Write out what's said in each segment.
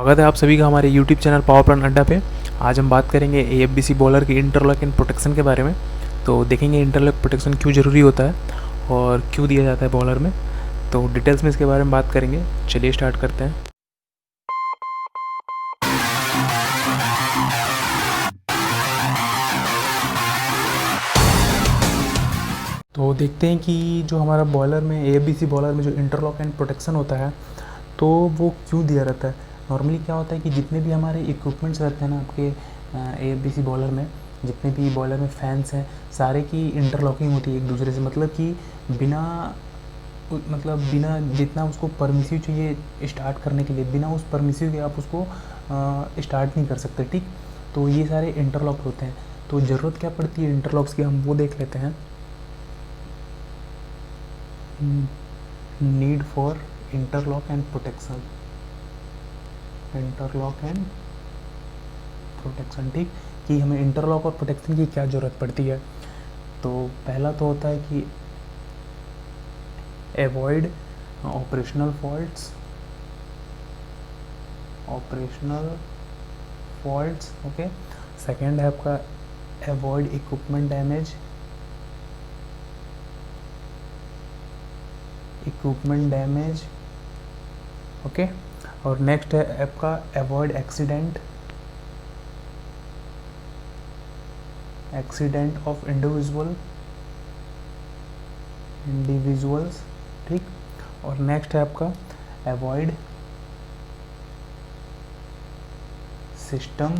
स्वागत है आप सभी का हमारे YouTube चैनल पावर प्लांट अड्डा पे। आज हम बात करेंगे AFBC बॉलर की इंटरलॉक एंड प्रोटेक्शन के बारे में। तो देखेंगे इंटरलॉक प्रोटेक्शन क्यों ज़रूरी होता है और क्यों दिया जाता है बॉलर में। तो डिटेल्स में इसके बारे में बात करेंगे। चलिए स्टार्ट करते हैं। तो देखते हैं कि जो हमारा बॉलर में AFBC बॉलर में जो इंटरलॉक एंड प्रोटेक्शन होता है तो वो क्यों दिया रहता है। नॉर्मली क्या होता है कि जितने भी हमारे इक्विपमेंट्स रहते हैं ना आपके AFBC बॉलर में, जितने भी बॉलर में फैंस हैं, सारे की इंटरलॉकिंग होती है एक दूसरे से। मतलब कि बिना जितना उसको परमिसिव चाहिए स्टार्ट करने के लिए, बिना उस परमिसिव के आप उसको स्टार्ट नहीं कर सकते। ठीक, तो ये सारे इंटरलॉक होते हैं। तो ज़रूरत क्या पड़ती है इंटरलॉक्स की, हम वो देख लेते हैं। Need for interlock and protection, interlock and protection. ठीक, कि हमें इंटरलॉक और प्रोटेक्शन की क्या ज़रूरत पड़ती है। तो पहला तो होता है कि avoid operational faults, okay. Second है आपका एवॉइड इक्विपमेंट डैमेज, ओके। और नेक्स्ट है आपका एवॉइड एक्सीडेंट ऑफ इंडिविजुअल्स। ठीक, और नेक्स्ट है आपका एवॉइड सिस्टम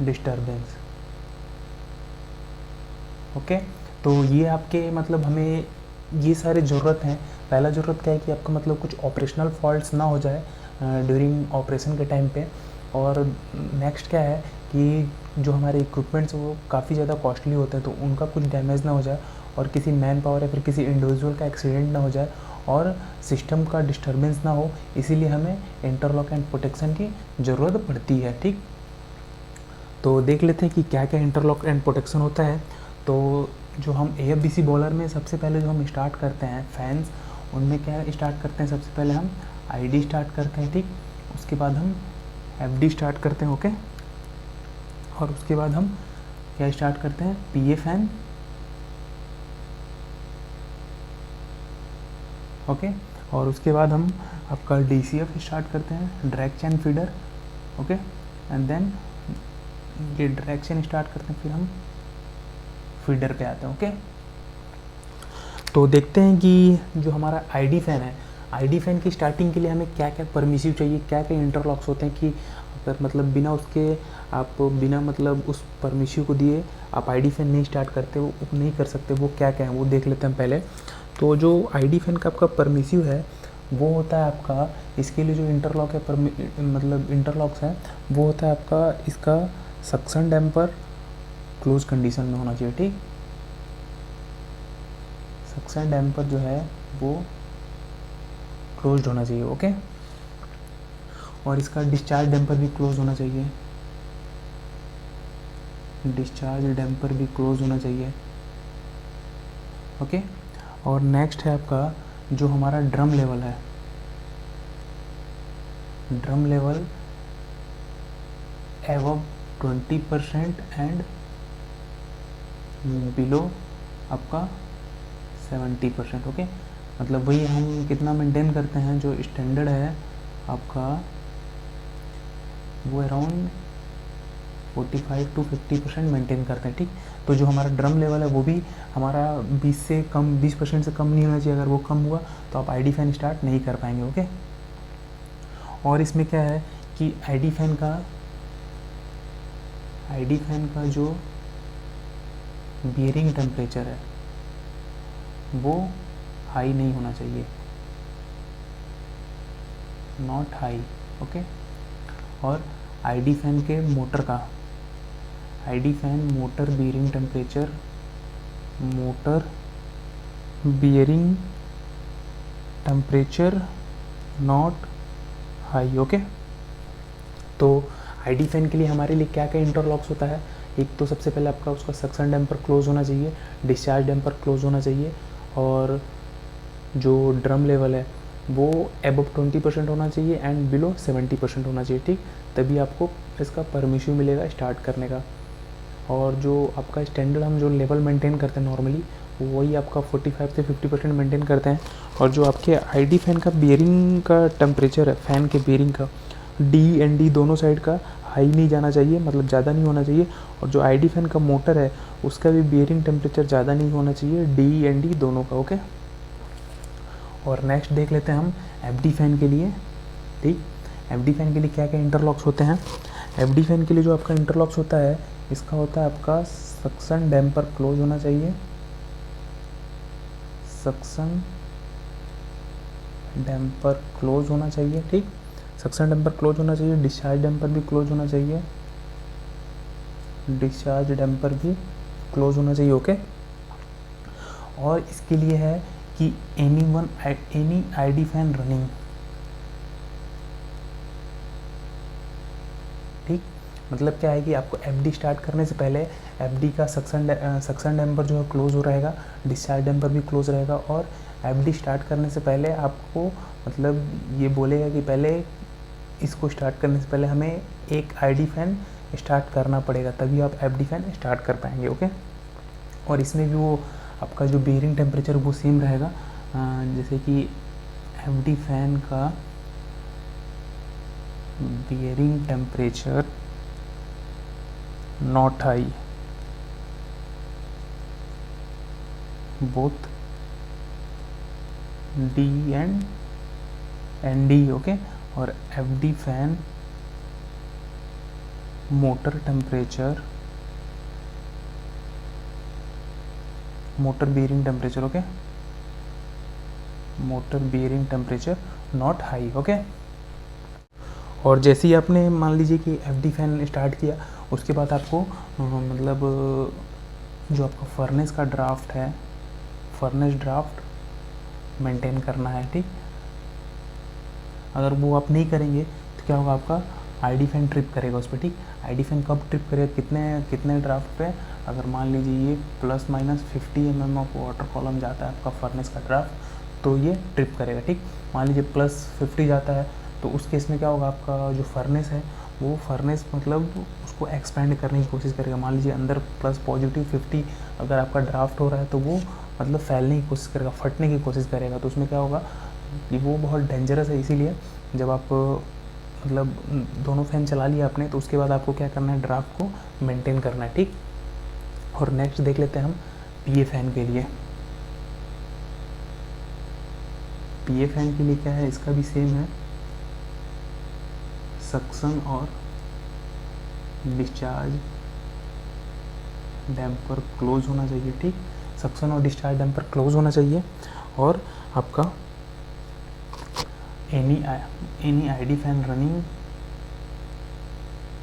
डिस्टर्बेंस, ओके। तो ये आपके मतलब हमें ये सारे ज़रूरत हैं। पहला ज़रूरत क्या है कि आपका मतलब कुछ ऑपरेशनल फॉल्ट्स ना हो जाए ड्यूरिंग ऑपरेशन के टाइम पे। और नेक्स्ट क्या है कि जो हमारे इक्विपमेंट्स वो काफ़ी ज़्यादा कॉस्टली होते हैं, तो उनका कुछ डैमेज ना हो जाए और किसी मैन पावर या फिर किसी इंडिविजुअल का एक्सीडेंट ना हो जाए और सिस्टम का डिस्टर्बेंस ना हो। इसीलिए हमें इंटरलॉक एंड प्रोटेक्शन की ज़रूरत पड़ती है। ठीक, तो देख लेते हैं कि क्या क्या इंटरलॉक एंड प्रोटेक्शन होता है। तो जो हम AFBC बॉलर में सबसे पहले जो हम स्टार्ट करते हैं फैंस, उनमें क्या स्टार्ट करते हैं, सबसे पहले हम ID स्टार्ट करते हैं। ठीक, उसके बाद हम FD स्टार्ट करते हैं, ओके। और उसके बाद हम क्या स्टार्ट करते हैं, PA फैन, ओके। और उसके बाद हम आपका DCF स्टार्ट करते हैं, direct chain feeder, okay. And then ये डायरेक्ट चैन स्टार्ट करते हैं, फिर हम फीडर पे आते हैं, ओके। तो देखते हैं कि जो हमारा ID फैन है, ID फैन की स्टार्टिंग के लिए हमें क्या क्या परमिसिव चाहिए, क्या क्या इंटरलॉक्स होते हैं कि अगर मतलब बिना उसके आप बिना मतलब उस परमिसिव को दिए आप ID फैन नहीं स्टार्ट करते, वो नहीं कर सकते। वो क्या क्या है वो देख लेते हैं पहले। तो जो ID फैन का आपका परमिसिव है वो होता है आपका, इसके लिए जो इंटरलॉक है मतलब इंटरलॉक्स है वो होता है आपका, इसका सक्शन डैम्पर क्लोज कंडीशन में होना चाहिए। ठीक, सक्शन डैम्पर जो है वो क्लोज्ड होना चाहिए, ओके। और इसका डिस्चार्ज डैम्पर भी क्लोज होना चाहिए, डिस्चार्ज डैम्पर भी क्लोज होना चाहिए, ओके। और नेक्स्ट है आपका जो हमारा ड्रम लेवल है, ड्रम लेवल एवब 20% एंड बिलो आपका 70%, ओके। मतलब वही हम कितना मेंटेन करते हैं, जो स्टैंडर्ड है आपका वो अराउंड 45 to 50% मेंटेन करते हैं। ठीक, तो जो हमारा ड्रम लेवल है वो भी हमारा 20% से कम नहीं होना चाहिए। अगर वो कम हुआ तो आप ID फैन स्टार्ट नहीं कर पाएंगे, ओके। और इसमें क्या है कि ID फैन का जो बियरिंग टेम्परेचर है वो हाई नहीं होना चाहिए, नॉट हाई, ओके। और ID फैन के मोटर का ID fan motor bearing temperature not high, okay. तो ID फैन के लिए हमारे लिए क्या क्या इंटरलॉक्स होता है, एक तो सबसे पहले आपका उसका सक्शन डैम्पर क्लोज होना चाहिए, डिस्चार्ज डैम्पर क्लोज होना चाहिए, और जो ड्रम लेवल है वो अबव 20% होना चाहिए एंड बिलो 70% होना चाहिए, ठीक, तभी आपको इसका परमिशन मिलेगा स्टार्ट करने का। और जो आपका स्टैंडर्ड हम जो लेवल मेंटेन करते हैं नॉर्मली, वही आपका 45 से 50% मेंटेन करते हैं। और जो आपके आईडी फैन का बियरिंग का टेम्परेचर है, फ़ैन के बियरिंग का डी एंड डी दोनों साइड का हाई नहीं जाना चाहिए, मतलब ज़्यादा नहीं होना चाहिए। और जो आईडी फैन का मोटर है उसका भी बियरिंग टेम्परेचर ज़्यादा नहीं होना चाहिए, डी एंड डी दोनों का, ओके। और नेक्स्ट देख लेते हैं हम एफडी फैन के लिए, ठीक। एफडी फैन के लिए क्या क्या इंटरलॉक्स होते हैं। एफडी फैन के लिए जो आपका इंटरलॉक्स होता है, इसका होता है आपका सक्शन डैम्पर क्लोज होना चाहिए, सक्शन डैम्पर क्लोज होना चाहिए, ठीक। सक्शन डैम्पर क्लोज होना चाहिए, डिस्चार्ज डैम्पर भी क्लोज होना चाहिए, डिस्चार्ज डैम्पर भी क्लोज होना चाहिए, ओके। और इसके लिए है कि एनी आईडी फैन रनिंग, ठीक। मतलब क्या है कि आपको एफडी स्टार्ट करने से पहले एफडी का सक्शन डैम्पर जो है क्लोज हो रहेगा, डिस्चार्ज डैम्पर भी क्लोज रहेगा। और एफडी स्टार्ट करने से पहले आपको मतलब ये बोलेगा कि पहले इसको स्टार्ट करने से पहले हमें एक आईडी फैन स्टार्ट करना पड़ेगा, तभी आप एफडी फैन स्टार्ट कर पाएंगे, ओके। और इसमें भी वो आपका जो बियरिंग टेम्परेचर वो सेम रहेगा, जैसे कि एफडी फैन का bearing temperature not high, both D and D, okay. और FD fan motor temperature, motor bearing temperature, okay, motor bearing temperature not high, okay. और जैसे ही आपने मान लीजिए कि एफडी फैन स्टार्ट किया, उसके बाद आपको मतलब जो आपका फर्नेस का ड्राफ्ट है, फर्नेस ड्राफ्ट मेंटेन करना है, ठीक। अगर वो आप नहीं करेंगे तो क्या होगा, आपका आईडी फैन ट्रिप करेगा उस पर, ठीक। आईडी फैन कब ट्रिप करेगा, कितने ड्राफ्ट पे, अगर मान लीजिए ये ±50 mm ऑफ वाटर कॉलम जाता है आपका फर्नेस का ड्राफ्ट, तो ये ट्रिप करेगा, ठीक। मान लीजिए +50 जाता है, तो उस केस में क्या होगा, आपका जो फर्नेस है वो फर्नेस मतलब उसको एक्सपेंड करने की कोशिश करेगा। मान लीजिए अंदर +50 अगर आपका ड्राफ्ट हो रहा है, तो वो मतलब फैलने की कोशिश करेगा, फटने की कोशिश करेगा। तो उसमें क्या होगा कि वो बहुत डेंजरस है। इसीलिए जब आप मतलब दोनों फैन चला लिया आपने, तो उसके बाद आपको क्या करना है, ड्राफ्ट को मेंटेन करना है, ठीक। और नेक्स्ट देख लेते हैं हम पीए फैन के लिए। पीए फैन के लिए क्या है, इसका भी सेम है, सक्शन और डिस्चार्ज डैम्पर क्लोज होना चाहिए, ठीक। सक्शन और डिस्चार्ज डैम्पर क्लोज होना चाहिए। और आपका any ID fan running,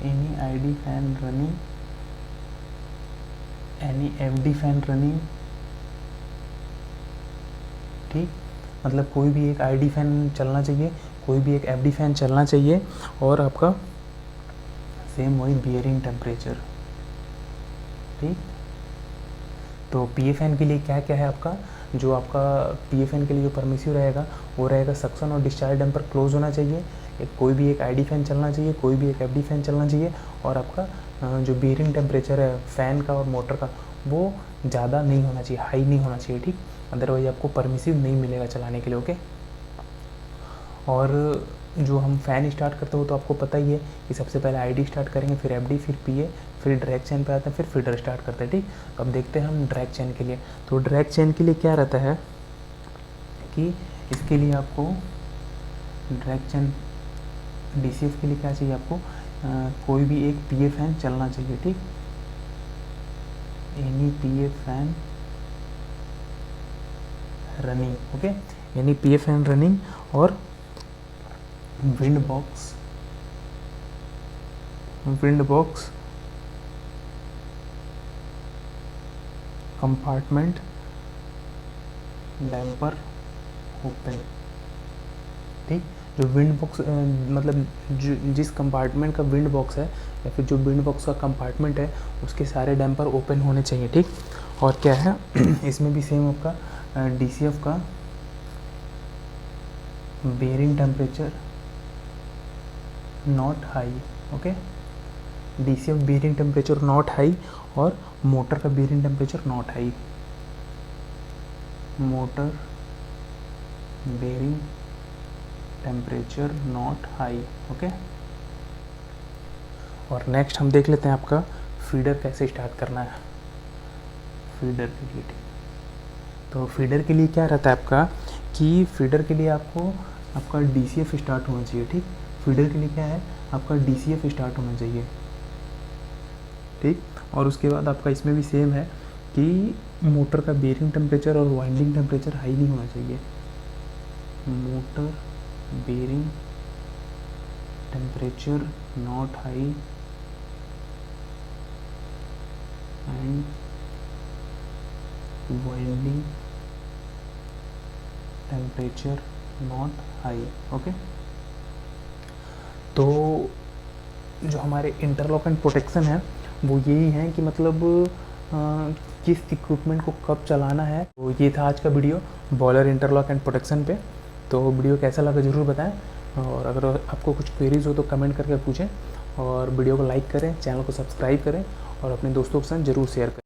any ID fan running, any FD fan running, ठीक। मतलब कोई भी एक आईडी फैन चलना चाहिए, कोई भी एक एफडी फैन चलना चाहिए। और आपका सेम वही बियरिंग टेम्परेचर, ठीक। तो पीए फैन के लिए क्या क्या है आपका, जो आपका पीए फैन के लिए जो परमिसिव रहेगा वो रहेगा, सक्शन और डिस्चार्ज डैम्पर क्लोज होना चाहिए, कोई भी एक आईडी फैन चलना चाहिए, कोई भी एक एफडी फैन चलना चाहिए। और आपका जो बियरिंग टेम्परेचर है फैन का और मोटर का, वो ज़्यादा नहीं होना चाहिए, हाई नहीं होना चाहिए, ठीक। अदरवाइज आपको परमिसिव नहीं मिलेगा चलाने के लिए, ओके। और जो हम फ़ैन स्टार्ट करते हो तो आपको पता ही है कि सबसे पहले आईडी स्टार्ट करेंगे, फिर एफडी, फिर पीए, फिर ड्रैग चेन पे आते हैं, फिर फीडर स्टार्ट करते हैं, ठीक। तो अब देखते हैं हम ड्रैग चेन के लिए। तो ड्रैग चेन के लिए क्या रहता है कि इसके लिए आपको ड्रैग चेन डीसीएफ के लिए क्या चाहिए आपको, कोई भी एक पीए फैन चलना चाहिए, ठीक। एनी पीए फैन रनिंग, ओके, यानी पीए फैन रनिंग। और wind box compartment damper open, ठीक। जो विंड बॉक्स मतलब जिस कंपार्टमेंट का विंड बॉक्स है या फिर जो विंड बॉक्स का कंपार्टमेंट है, उसके सारे डैम्पर ओपन होने चाहिए, ठीक। और क्या है इसमें भी सेम आपका डीसीएफ का bearing temperature not high, okay, DC of bearing temperature not high और मोटर का bearing temperature not high, motor bearing temperature not high, okay. और नेक्स्ट हम देख लेते हैं आपका फीडर कैसे स्टार्ट करना है फीडर के लिए, ठीक। तो फीडर के लिए क्या रहता है आपका कि फीडर के लिए आपको आपका DCF स्टार्ट होना चाहिए, ठीक। फीडर के लिए क्या है, आपका DCF स्टार्ट होना चाहिए, ठीक। और उसके बाद आपका इसमें भी सेम है कि मोटर का बेयरिंग टेम्परेचर और वाइंडिंग टेम्परेचर हाई नहीं होना चाहिए, motor bearing temperature not high and winding temperature not high, okay. तो जो हमारे इंटरलॉक एंड प्रोटेक्शन है वो यही है कि मतलब किस इक्विपमेंट को कब चलाना है। तो ये था आज का video boiler interlock and protection पे। तो वीडियो कैसा लगा ज़रूर बताएं, और अगर आपको कुछ क्वेरीज हो तो कमेंट करके पूछें, और वीडियो को लाइक करें, चैनल को सब्सक्राइब करें और अपने दोस्तों के साथ ज़रूर शेयर करें।